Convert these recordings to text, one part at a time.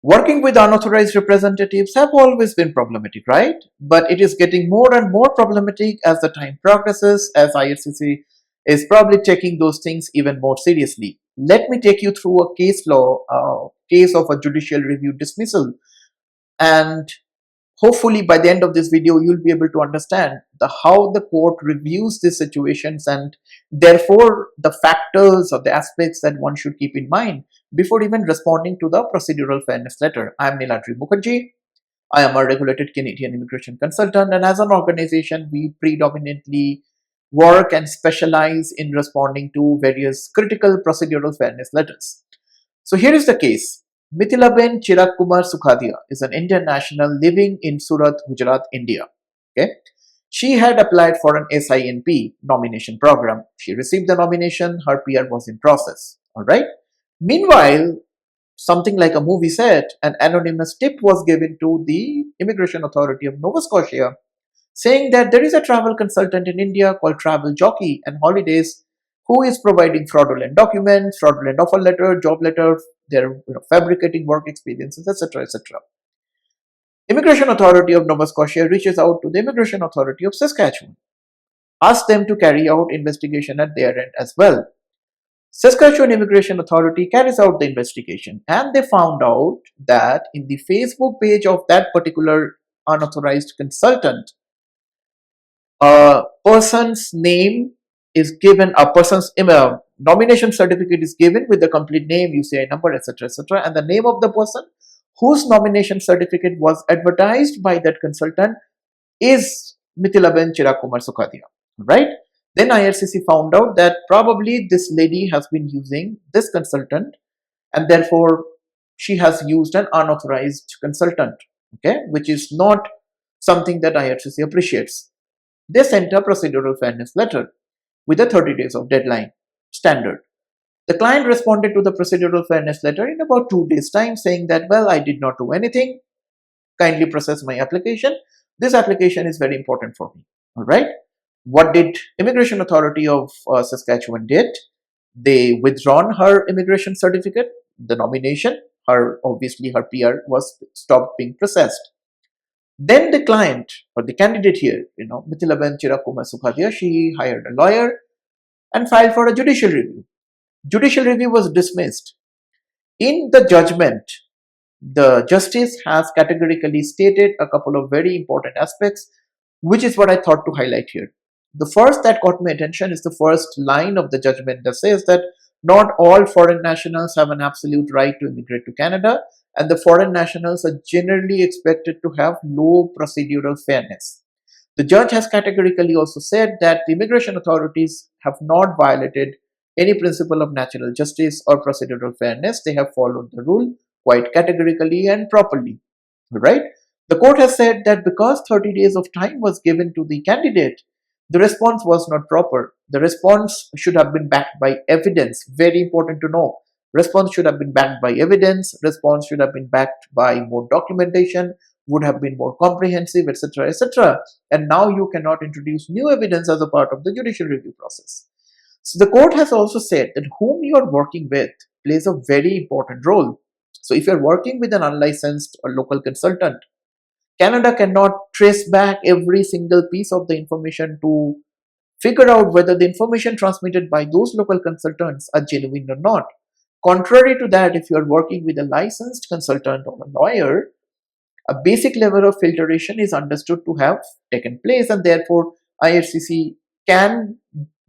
Working with unauthorized representatives have always been problematic, right? But it is getting more and more problematic as the time progresses, as IRCC is probably taking those things even more seriously. Let me take you through a case of a judicial review dismissal, and hopefully by the end of this video you'll be able to understand how the court reviews these situations, and therefore the factors or the aspects that one should keep in mind before even responding to the procedural fairness letter. I am Niladri Mukherjee. I am a regulated Canadian immigration consultant, and as an organization we predominantly work and specialize in responding to various critical procedural fairness letters. So here is the case. Mithilaben Chirag Kumar Sukhadia is an Indian national living in Surat, Gujarat, India. Okay. She had applied for an SINP nomination program. She received the nomination. Her PR was in process. All right. Meanwhile, something like a movie set, an anonymous tip was given to the Immigration Authority of Nova Scotia, saying that there is a travel consultant in India called Travel Jockey and Holidays who is providing fraudulent documents, fraudulent offer letter, job letter, they're fabricating work experiences, etc., etc. Immigration Authority of Nova Scotia reaches out to the Immigration Authority of Saskatchewan, asks them to carry out investigation at their end as well. Saskatchewan Immigration Authority carries out the investigation, and they found out that in the Facebook page of that particular unauthorized consultant, a person's name is given, a person's nomination certificate is given with the complete name, UCI number, etc., etc., and the name of the person whose nomination certificate was advertised by that consultant is Mithilaben Chirag Kumar Sukhadia, right? Then IRCC found out that probably this lady has been using this consultant, and therefore she has used an unauthorized consultant, okay, which is not something that IRCC appreciates. They sent a procedural fairness letter with a 30 days of deadline standard. The client responded to the procedural fairness letter in about 2 days' time, saying that, well, I did not do anything. Kindly process my application. This application is very important for me. All right. What did Immigration Authority of Saskatchewan did? They withdrawn her immigration certificate, the nomination. Obviously her PR was stopped being processed. Then the client or the candidate here, Mithilaben Chirag Kumar Sukhadia, she hired a lawyer and filed for a judicial review. Judicial review was dismissed. In the judgment, the justice has categorically stated a couple of very important aspects, which is what I thought to highlight here. The first that caught my attention is the first line of the judgment that says that not all foreign nationals have an absolute right to immigrate to Canada, and the foreign nationals are generally expected to have low procedural fairness. The judge has categorically also said that the immigration authorities have not violated any principle of natural justice or procedural fairness. They have followed the rule quite categorically and properly, right? The court has said that because 30 days of time was given to the candidate, the response was not proper. The response should have been backed by evidence. Very important to know. Response should have been backed by evidence. Response should have been backed by more documentation, would have been more comprehensive, etc., etc. And now you cannot introduce new evidence as a part of the judicial review process. So the court has also said that whom you are working with plays a very important role. So if you're working with an unlicensed or local consultant, Canada cannot trace back every single piece of the information to figure out whether the information transmitted by those local consultants are genuine or not. Contrary to that, if you are working with a licensed consultant or a lawyer, a basic level of filtration is understood to have taken place, and therefore IRCC can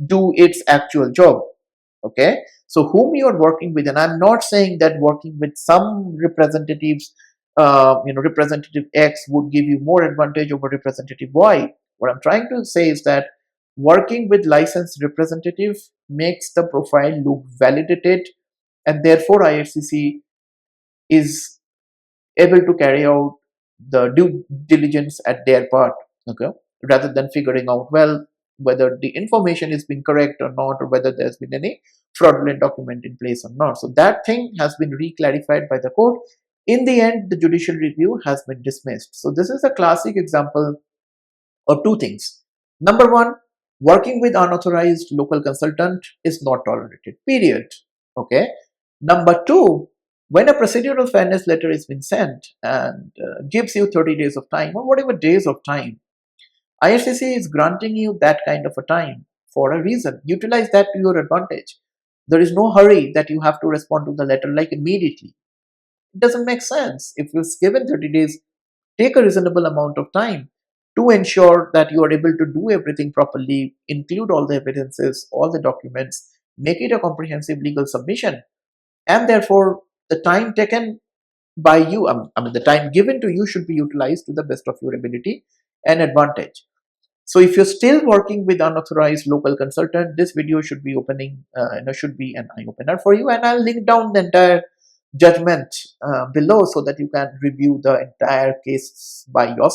do its actual job. Okay, so whom you are working with, and I'm not saying that working with some representatives, representative X would give you more advantage over representative Y. What I'm trying to say is that working with licensed representative makes the profile look validated, and therefore IRCC is able to carry out the due diligence at their part, okay, rather than figuring out, well, whether the information is being correct or not, or whether there's been any fraudulent document in place or not. So that thing has been re-clarified by the court. In the end, the judicial review has been dismissed. So this is a classic example of two things. Number one, working with unauthorized local consultant is not tolerated, period. Okay. Number two, When a procedural fairness letter is being sent and gives you 30 days of time or whatever days of time, IRCC is granting you that kind of a time for a reason. Utilize that to your advantage. There is no hurry that you have to respond to the letter like immediately. It doesn't make sense. If you're given 30 days, take a reasonable amount of time to ensure that you are able to do everything properly, include all the evidences, all the documents, make it a comprehensive legal submission, and therefore the time taken by you, the time given to you should be utilized to the best of your ability and advantage. So if you're still working with unauthorized local consultant, this video should be should be an eye opener for you, and I'll link down the entire judgment below so that you can review the entire case by yourself.